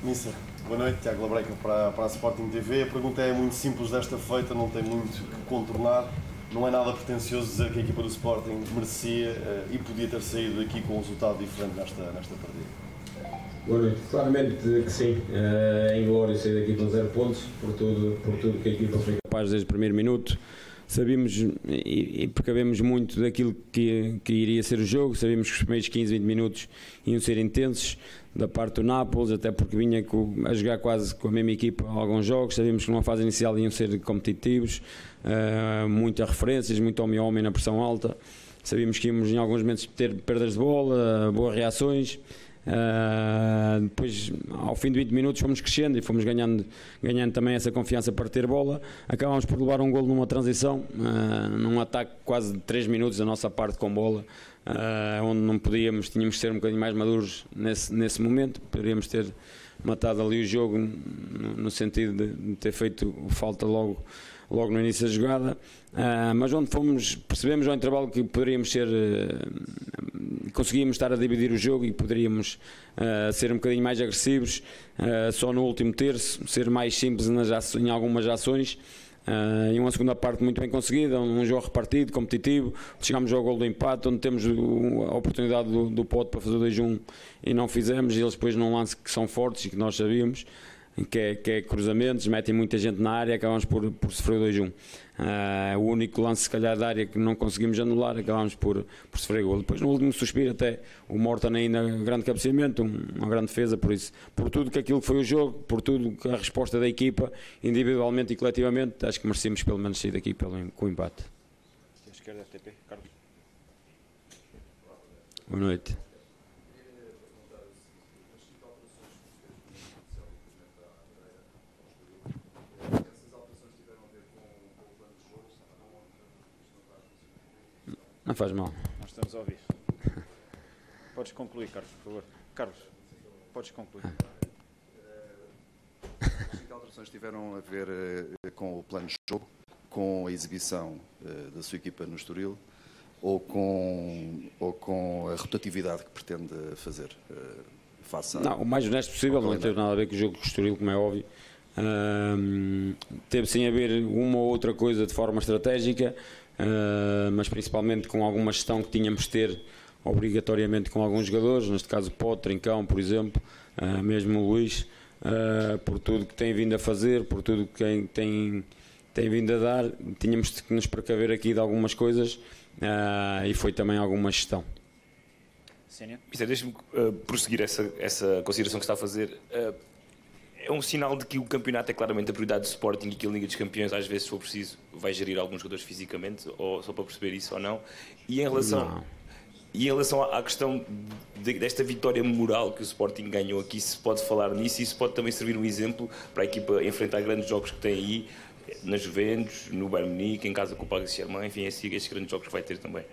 Missa, boa noite, Tiago Labreca para a Sporting TV. A pergunta é muito simples desta feita, não tem muito que contornar. Não é nada pretencioso dizer que a equipa do Sporting merecia e podia ter saído daqui com um resultado diferente nesta partida. Boa noite. Claramente que sim. É inglório sair daqui com 0 pontos, por tudo que a equipa foi capaz desde o primeiro minuto. Sabíamos e precavemos muito daquilo que iria ser o jogo, sabíamos que os primeiros 15, 20 minutos iam ser intensos da parte do Nápoles, até porque vinha a jogar quase com a mesma equipa alguns jogos, sabíamos que numa fase inicial iam ser competitivos, muitas referências, muito homem a homem na pressão alta, sabíamos que íamos em alguns momentos ter perdas de bola, boas reações. Depois ao fim de 20 minutos fomos crescendo e fomos ganhando também essa confiança para ter bola. Acabámos por levar um golo numa transição, num ataque quase de 3 minutos da nossa parte com bola, onde não podíamos, tínhamos que ser um bocadinho mais maduros nesse momento, poderíamos ter matado ali o jogo no sentido de ter feito falta logo no início da jogada, mas onde percebemos ao intervalo que poderíamos conseguíamos estar a dividir o jogo e poderíamos ser um bocadinho mais agressivos, só no último terço, ser mais simples em algumas ações, e uma segunda parte muito bem conseguida, um jogo repartido, competitivo. Chegámos ao gol do empate, onde temos a oportunidade do Pote para fazer 2-1 e não fizemos, e eles depois num lance que são fortes e que nós sabíamos, que é cruzamentos, metem muita gente na área, acabamos por sofrer o 2-1. O único lance, se calhar, da área que não conseguimos anular, acabamos por sofrer gol. Depois, no último suspiro, até o Morton ainda grande cabeceamento, uma grande defesa, por isso, por tudo que aquilo que foi o jogo, por tudo que a resposta da equipa, individualmente e coletivamente, acho que merecemos pelo menos sair daqui com o empate. Esquerda, FTP, Carlos. Boa noite. Não faz mal. Nós estamos a ouvir. Podes concluir, Carlos, por favor. Carlos, podes concluir. As alterações tiveram a ver com o plano de jogo, com a exibição da sua equipa no Estoril ou com a rotatividade que pretende fazer face a... Não, o mais honesto possível, não teve nada a ver com o jogo do Estoril, como é óbvio. Teve sim a ver uma ou outra coisa de forma estratégica, mas principalmente com alguma gestão que tínhamos de ter obrigatoriamente com alguns jogadores, neste caso o Pote, Trincão, por exemplo, mesmo o Luís, por tudo que tem vindo a fazer, por tudo que tem vindo a dar, tínhamos que nos precaver aqui de algumas coisas, e foi também alguma gestão. Deixa-me prosseguir essa consideração que está a fazer. É um sinal de que o campeonato é claramente a prioridade do Sporting e que a Liga dos Campeões, às vezes, se for preciso, vai gerir alguns jogadores fisicamente, ou só para perceber isso ou não. E em relação à questão desta vitória moral que o Sporting ganhou aqui, se pode falar nisso e isso pode também servir um exemplo para a equipa enfrentar grandes jogos que tem aí, na Juventus, no Bayern Munique, em casa com o Paris Saint-Germain, enfim, esses grandes jogos que vai ter também.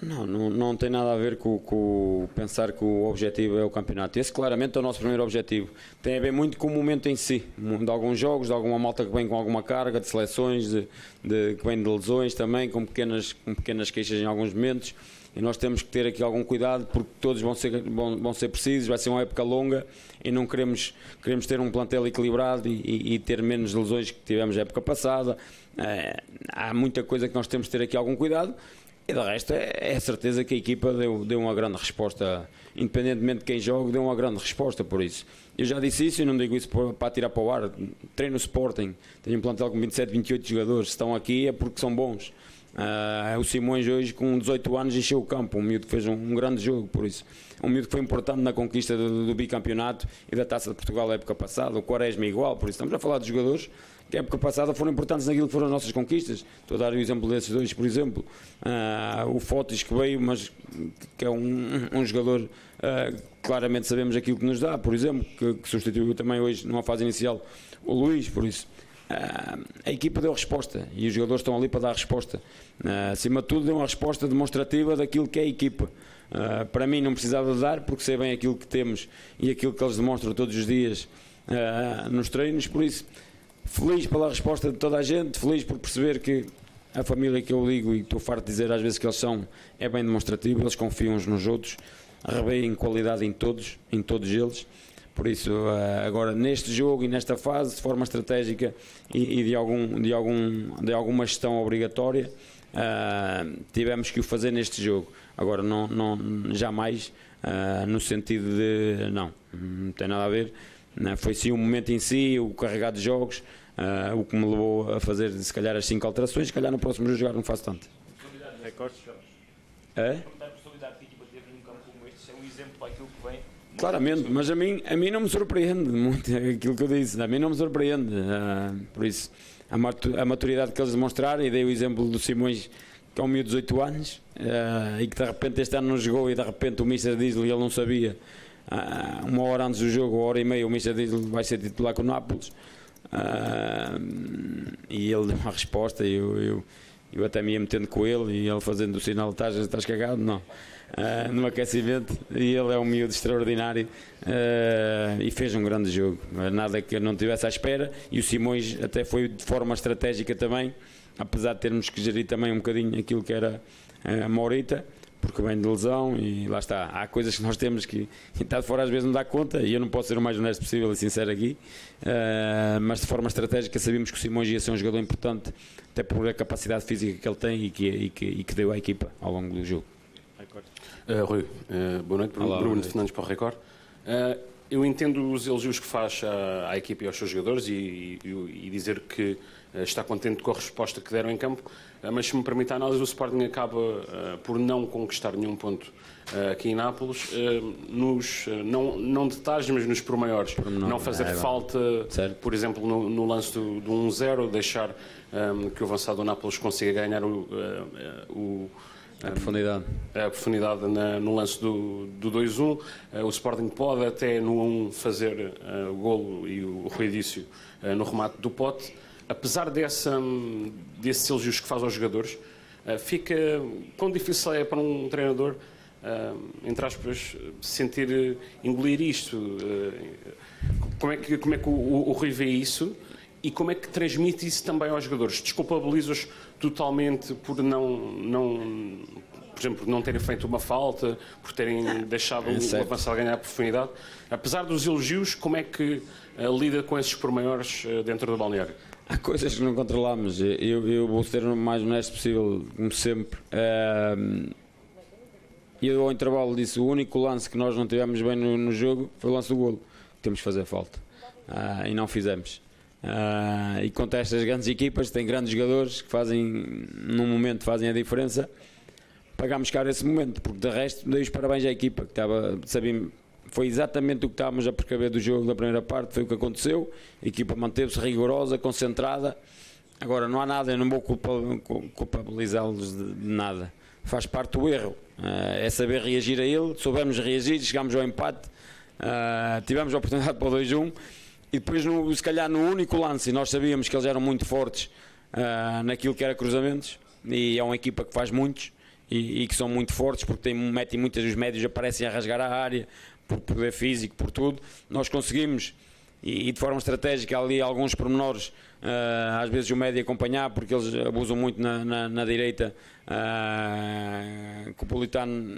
Não tem nada a ver com pensar que o objetivo é o campeonato. Esse claramente é o nosso primeiro objetivo. Tem a ver muito com o momento em si, de alguns jogos, de alguma malta que vem com alguma carga, de seleções, que vem de lesões também, com pequenas queixas em alguns momentos. E nós temos que ter aqui algum cuidado, porque todos vão ser precisos, vai ser uma época longa e não queremos ter um plantel equilibrado e ter menos lesões que tivemos na época passada. Há muita coisa que nós temos de ter aqui algum cuidado. E de resto é a certeza que a equipa deu uma grande resposta, independentemente de quem joga, deu uma grande resposta por isso. Eu já disse isso e não digo isso para tirar para o ar. Treino o Sporting, tenho um plantel com 27, 28 jogadores, estão aqui é porque são bons. O Simões hoje com 18 anos encheu o campo, um miúdo que fez um grande jogo, por isso. Um miúdo que foi importante na conquista do bicampeonato e da Taça de Portugal na época passada, o Quaresma igual, por isso estamos a falar de jogadores que a época passada foram importantes naquilo que foram as nossas conquistas. Estou a dar o exemplo desses dois, por exemplo. O Fotis que veio, mas que é um jogador, claramente sabemos aquilo que nos dá, por exemplo, que substituiu também hoje numa fase inicial o Luís, por isso. A equipa deu resposta e os jogadores estão ali para dar resposta. Acima de tudo, deu uma resposta demonstrativa daquilo que é a equipa. Para mim não precisava de dar, porque sei bem aquilo que temos e aquilo que eles demonstram todos os dias nos treinos, por isso feliz pela resposta de toda a gente, feliz por perceber que a família que eu digo, e estou farto de dizer às vezes que eles são, é bem demonstrativo, eles confiam uns nos outros, arrebeiem qualidade em todos eles, Por isso, agora neste jogo e nesta fase, de forma estratégica e de alguma gestão obrigatória, tivemos que o fazer neste jogo. Agora, não jamais no sentido de não tem nada a ver. Foi sim o momento em si, o carregado de jogos, o que me levou a fazer se calhar as 5 alterações. Se calhar no próximo jogo jogar não faço tanto. Claramente, mas a mim não me surpreende muito aquilo que eu disse, a mim não me surpreende, por isso a maturidade que eles demonstraram, e dei o exemplo do Simões, que é um miúdo de 18 anos e que de repente este ano não jogou e de repente o Mister diz-lhe, e ele não sabia, uma hora antes do jogo, 1h30, o Mister diz-lhe vai ser titular com o Nápoles, e ele deu uma resposta, e eu até me ia metendo com ele e ele fazendo o sinal de estás cagado, não. No aquecimento, e ele é um miúdo extraordinário e fez um grande jogo, nada que eu não tivesse à espera, e o Simões até foi de forma estratégica também, apesar de termos que gerir também um bocadinho aquilo que era a Maurita, porque vem de lesão e lá está, há coisas que nós temos que estar de fora às vezes não dá conta, e eu não posso ser o mais honesto possível e sincero aqui, mas de forma estratégica sabíamos que o Simões ia ser um jogador importante, até por a capacidade física que ele tem e que deu à equipa ao longo do jogo. Rui, boa noite. Bruno Fernandes para o Record. Eu entendo os elogios que faz à equipa e aos seus jogadores e dizer que está contente com a resposta que deram em campo, mas se me permite a análise, o Sporting acaba por não conquistar nenhum ponto aqui em Nápoles, não detalhes, mas nos pormenores. Não fazer falta, por exemplo, no lance do 1-0, deixar que o avançado do Nápoles consiga ganhar a profundidade no lance do 2-1. O Sporting pode até no 1 fazer o golo e o Rui Dício no remate do Pote. Apesar desses elogios que faz aos jogadores, fica quão difícil é para um treinador, entre aspas, engolir isto. Como é que o Rui vê isso e como é que transmite isso também aos jogadores? Desculpabiliza-os totalmente por por exemplo, não terem feito uma falta, por terem deixado o avançado ganhar a profundidade. Apesar dos elogios, como é que lida com esses pormenores dentro do balneário? Há coisas que não controlamos. Eu vou ser o mais honesto possível, como sempre. Eu ao intervalo disse, o único lance que nós não tivemos bem no jogo foi o lance do golo. Temos que fazer falta. E não fizemos. E contra estas grandes equipas, tem grandes jogadores que num momento fazem a diferença. Pagámos caro esse momento, porque de resto dei os parabéns à equipa, que foi exatamente o que estávamos a precaver do jogo da primeira parte, foi o que aconteceu. A equipa manteve-se rigorosa, concentrada. Agora não há nada, eu não vou culpabilizá-los de nada, faz parte do erro, é saber reagir a ele. Soubemos reagir, chegámos ao empate, tivemos a oportunidade para o 2-1 e depois se calhar no único lance, nós sabíamos que eles eram muito fortes naquilo que era cruzamentos, e é uma equipa que faz muitos e que são muito fortes, porque metem muitas, os médios aparecem a rasgar a área por poder físico, por tudo. Nós conseguimos, e de forma estratégica, ali alguns pormenores, às vezes o médio acompanhar, porque eles abusam muito na direita, com o Politano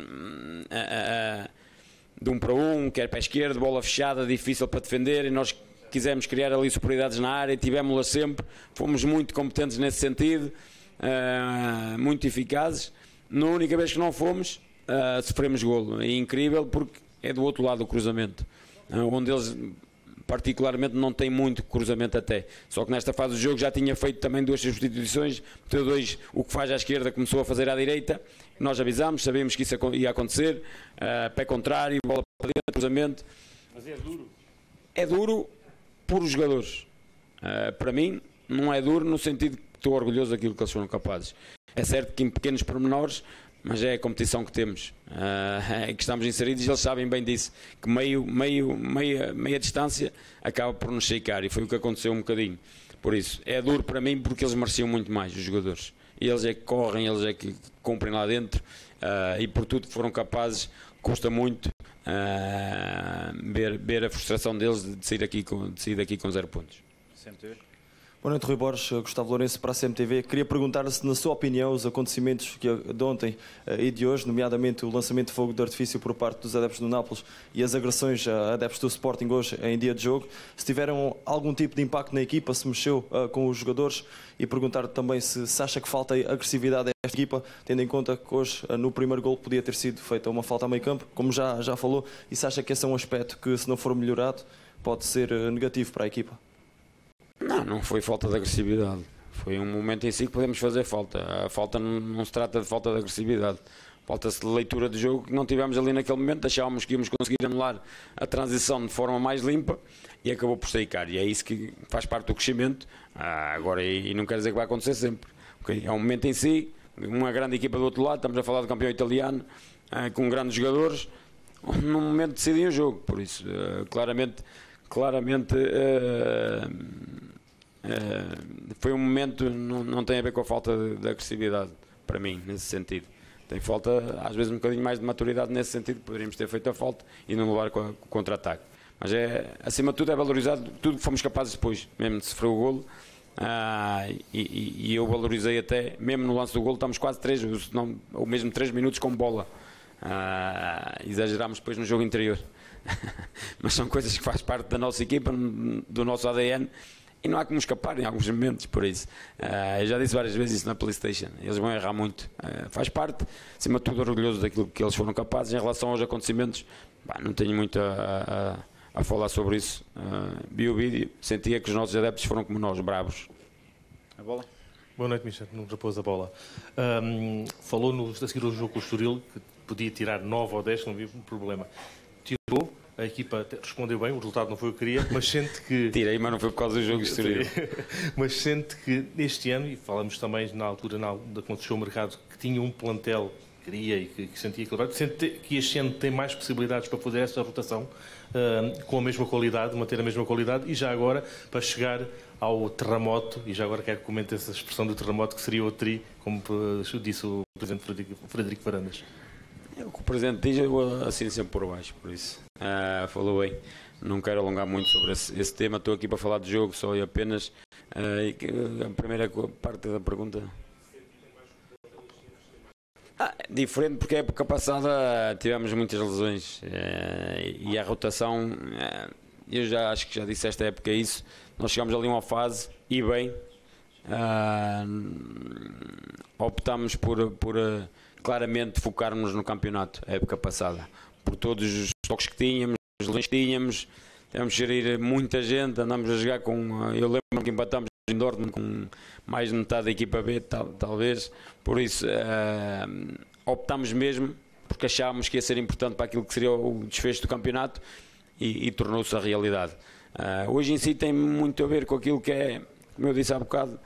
de 1 para 1, quer para a esquerda, bola fechada, difícil para defender, e nós quisemos criar ali superioridades na área, tivemos-las sempre, fomos muito competentes nesse sentido, muito eficazes. Na única vez que não fomos, sofremos golo. É incrível porque é do outro lado do cruzamento, onde eles particularmente não têm muito cruzamento até. Só que nesta fase do jogo já tinha feito também 2 substituições, meteu 2, o que faz à esquerda começou a fazer à direita. Nós avisámos, sabíamos que isso ia acontecer, pé contrário, bola para dentro, cruzamento. Mas é duro? É duro por os jogadores. Para mim, não é duro no sentido que estou orgulhoso daquilo que eles foram capazes. É certo que em pequenos pormenores, mas é a competição que temos, que estamos inseridos, e eles sabem bem disso, que meia distância acaba por nos shakear, e foi o que aconteceu um bocadinho. Por isso, é duro para mim porque eles mereciam muito mais, os jogadores. Eles é que correm, eles é que cumprem lá dentro, e por tudo que foram capazes, custa muito ver a frustração deles de sair daqui com 0 pontos. Boa noite, Rui Borges, Gustavo Lourenço para a CMTV. Queria perguntar se, na sua opinião, os acontecimentos de ontem e de hoje, nomeadamente o lançamento de fogo de artifício por parte dos adeptos do Nápoles e as agressões a adeptos do Sporting hoje em dia de jogo, se tiveram algum tipo de impacto na equipa, se mexeu com os jogadores, e perguntar também se acha que falta agressividade a esta equipa, tendo em conta que hoje, no primeiro gol, podia ter sido feita uma falta a meio campo, como já falou, e se acha que esse é um aspecto que, se não for melhorado, pode ser negativo para a equipa. Não foi falta de agressividade. Foi um momento em si que podemos fazer falta. A falta não se trata de falta de agressividade. Falta-se de leitura de jogo que não tivemos ali naquele momento. Achávamos que íamos conseguir anular a transição de forma mais limpa e acabou por sair caro. E é isso que faz parte do crescimento. Agora, e não quer dizer que vai acontecer sempre. Okay? É um momento em si, uma grande equipa do outro lado. Estamos a falar do campeão italiano, com grandes jogadores. Num momento decidiam o jogo. Por isso, claramente foi um momento, não tem a ver com a falta de agressividade para mim, nesse sentido. Tem falta, às vezes, um bocadinho mais de maturidade nesse sentido. Poderíamos ter feito a falta e não levar com o contra-ataque. Mas, acima de tudo, é valorizado tudo que fomos capazes depois, mesmo de sofrer o golo. E eu valorizei até, mesmo no lance do golo, estamos quase 3 minutos com bola. Exagerámos depois no jogo interior. Mas são coisas que faz parte da nossa equipa, do nosso ADN, e não há como escapar em alguns momentos. Por isso, eu já disse várias vezes isso na PlayStation, eles vão errar muito, faz parte. Acima de tudo, orgulhoso daquilo que eles foram capazes. Em relação aos acontecimentos, não tenho muito a falar sobre isso. Vi o vídeo, sentia que os nossos adeptos foram como nós, bravos. A bola? Boa noite, Michel, não repôs a bola. Falou a seguir o jogo com o Estoril que podia tirar 9 ou 10, não havia problema. Tirou, a equipa respondeu bem, o resultado não foi o que queria, mas sente que... Tirei, mas não foi por causa do jogo Estoril. Mas sente que este ano, e falamos também na altura quando aconteceu o mercado, que tinha um plantel, queria e que sentia que sente que este ano tem mais possibilidades para fazer essa rotação com a mesma qualidade, manter a mesma qualidade, e já agora para chegar ao terremoto, e já agora quero que comente essa expressão do terremoto, que seria o tri, como disse o Presidente Frederico Varandas. O que o Presidente diz, eu assino sempre por baixo, por isso. Falou bem. Não quero alongar muito sobre esse tema. Estou aqui para falar de jogo só e apenas. A primeira parte da pergunta. Diferente, porque a época passada tivemos muitas lesões e a rotação, eu acho que já disse esta época isso. Nós chegamos ali a uma fase e bem, optámos por claramente focarmos no campeonato, a época passada, por todos os toques que tínhamos, as lesões que tínhamos, tivemos que gerir muita gente, andamos a jogar com, eu lembro que empatámos em Dortmund com mais de metade da equipa B, talvez, por isso optámos mesmo, porque achávamos que ia ser importante para aquilo que seria o desfecho do campeonato e tornou-se a realidade. Hoje em si tem muito a ver com aquilo que é, como eu disse há bocado,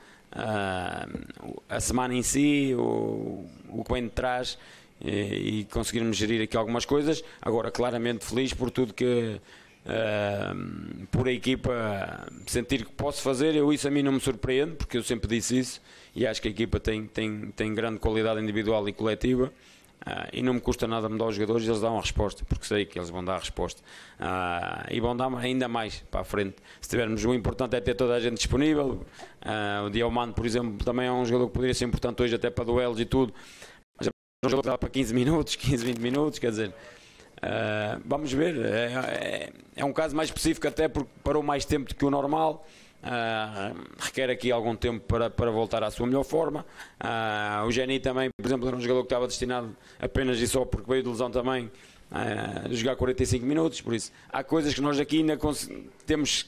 a semana em si, o que vem de trás, e conseguirmos gerir aqui algumas coisas. Agora, claramente feliz por tudo que por a equipa sentir que posso fazer. Isso a mim não me surpreende, porque eu sempre disse isso, e acho que a equipa tem grande qualidade individual e coletiva. E não me custa nada mudar os jogadores, eles dão a resposta, porque sei que eles vão dar a resposta, e vão dar ainda mais para a frente. Se tivermos, o importante é ter toda a gente disponível. O Diomando, por exemplo, também é um jogador que poderia ser importante hoje até para duelos e tudo, mas é um jogador que dá para 15 minutos, 20 minutos, quer dizer, vamos ver. É um caso mais específico, até porque parou mais tempo do que o normal. Requer aqui algum tempo para voltar à sua melhor forma. O Geni também, por exemplo, era um jogador que estava destinado apenas e só porque veio de lesão também a jogar 45 minutos, por isso há coisas que nós aqui ainda temos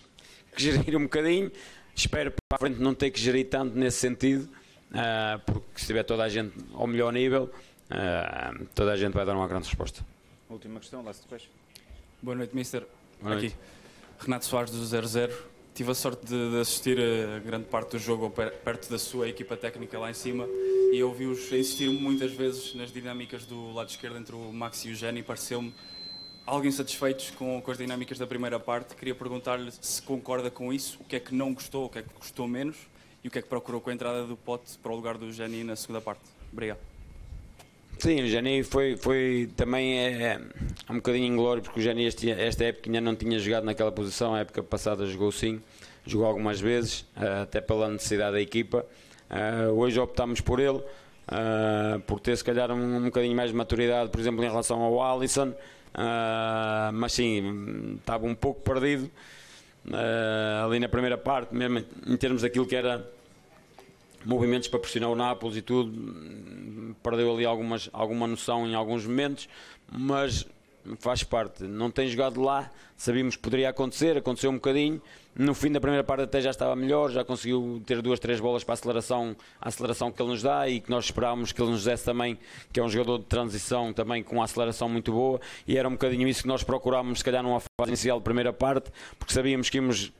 que gerir um bocadinho. Espero para a frente não ter que gerir tanto nesse sentido, porque se tiver toda a gente ao melhor nível, toda a gente vai dar uma grande resposta. Última questão, last question. Boa noite, Mister. Boa noite. Aqui, Renato Soares do 00. Tive a sorte de assistir a grande parte do jogo perto da sua equipa técnica lá em cima, e eu ouvi-os insistir muitas vezes nas dinâmicas do lado esquerdo entre o Max e o Geni. Pareceu-me algo insatisfeitos com as dinâmicas da primeira parte. Queria perguntar-lhe se concorda com isso, o que é que não gostou, o que é que gostou menos, e o que é que procurou com a entrada do Pote para o lugar do Geni na segunda parte. Obrigado. Sim, o Geni foi também um bocadinho inglório, porque o Geni esta época ainda não tinha jogado naquela posição. A época passada jogou sim, jogou algumas vezes, até pela necessidade da equipa. Hoje optámos por ele, por ter se calhar um bocadinho mais de maturidade, por exemplo, em relação ao Alisson, mas sim, estava um pouco perdido ali na primeira parte, mesmo em termos daquilo que era movimentos para pressionar o Nápoles e tudo, perdeu ali alguma noção em alguns momentos, mas faz parte, não tem jogado lá, sabíamos que poderia acontecer, aconteceu um bocadinho, no fim da primeira parte até já estava melhor, já conseguiu ter 2, 3 bolas para a aceleração que ele nos dá e que nós esperávamos que ele nos desse também, que é um jogador de transição também com uma aceleração muito boa, e era um bocadinho isso que nós procurávamos se calhar numa fase inicial de primeira parte, porque sabíamos que íamos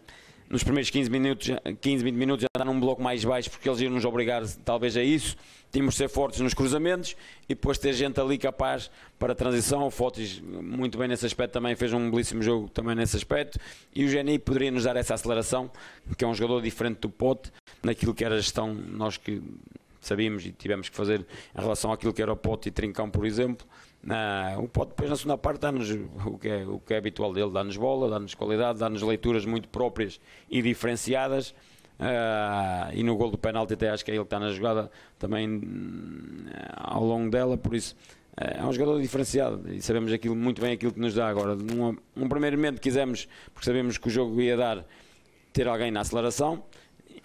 nos primeiros 15, 20 minutos já num bloco mais baixo, porque eles iam nos obrigar talvez a isso. Tínhamos de ser fortes nos cruzamentos e depois ter gente ali capaz para a transição. O Fotis muito bem nesse aspecto também, fez um belíssimo jogo também nesse aspecto, e o Geni poderia nos dar essa aceleração, que é um jogador diferente do Pote, naquilo que era a gestão nós que sabíamos e tivemos que fazer em relação àquilo que era o Pote e Trincão, por exemplo. O Pote depois na segunda parte dá-nos o que é habitual dele, dá-nos bola, dá-nos qualidade, dá-nos leituras muito próprias e diferenciadas, e no gol do penalti até acho que é ele que está na jogada também ao longo dela, por isso é um jogador diferenciado e sabemos muito bem aquilo que nos dá. Agora, num primeiro momento quisemos, porque sabemos que o jogo ia dar, ter alguém na aceleração,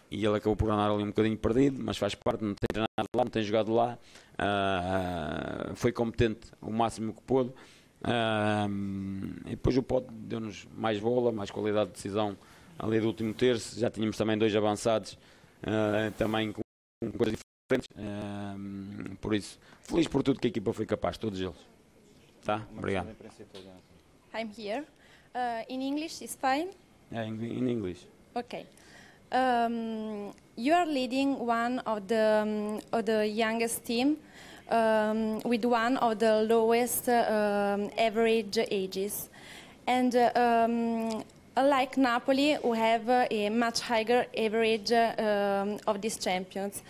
e ele acabou por andar ali um bocadinho perdido, mas faz parte, não tem treinado lá, não tem jogado lá, foi competente o máximo que pôde, e depois o Pote deu-nos mais bola, mais qualidade de decisão ali do último terço. Já tínhamos também 2 avançados, também com coisas diferentes, por isso, feliz por tudo que a equipa foi capaz, todos eles. Tá? Obrigado. I'm here. In English is fine? Yeah, in English. Okay. You are leading one of the youngest team with one of the lowest average ages, and unlike Napoli, who have a much higher average of these champions.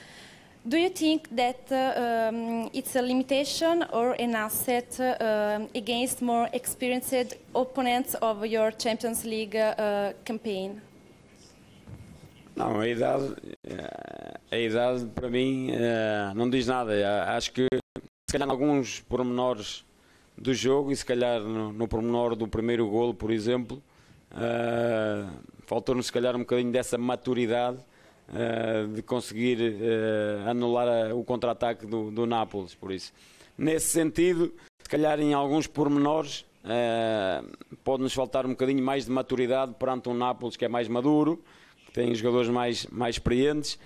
Do you think that it's a limitation or an asset against more experienced opponents of your Champions League campaign? Não, a idade para mim não diz nada. Acho que se calhar em alguns pormenores do jogo, e se calhar no pormenor do primeiro golo, por exemplo, faltou-nos se calhar um bocadinho dessa maturidade de conseguir anular o contra-ataque do Nápoles. Por isso, nesse sentido, se calhar em alguns pormenores pode-nos faltar um bocadinho mais de maturidade perante um Nápoles que é mais maduro, tem jogadores mais experientes,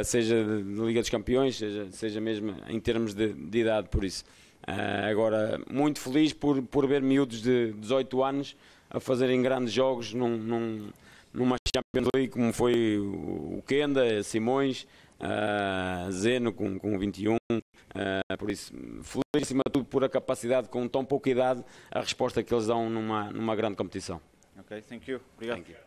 seja na Liga dos Campeões, seja mesmo em termos de idade, por isso. Agora, muito feliz por ver miúdos de 18 anos a fazerem grandes jogos numa Champions League, como foi o Kenda, Simões, Zeno com 21, por isso, feliz acima de tudo por a capacidade, com tão pouca idade, a resposta que eles dão numa grande competição. Ok, thank you. Obrigado. Thank you.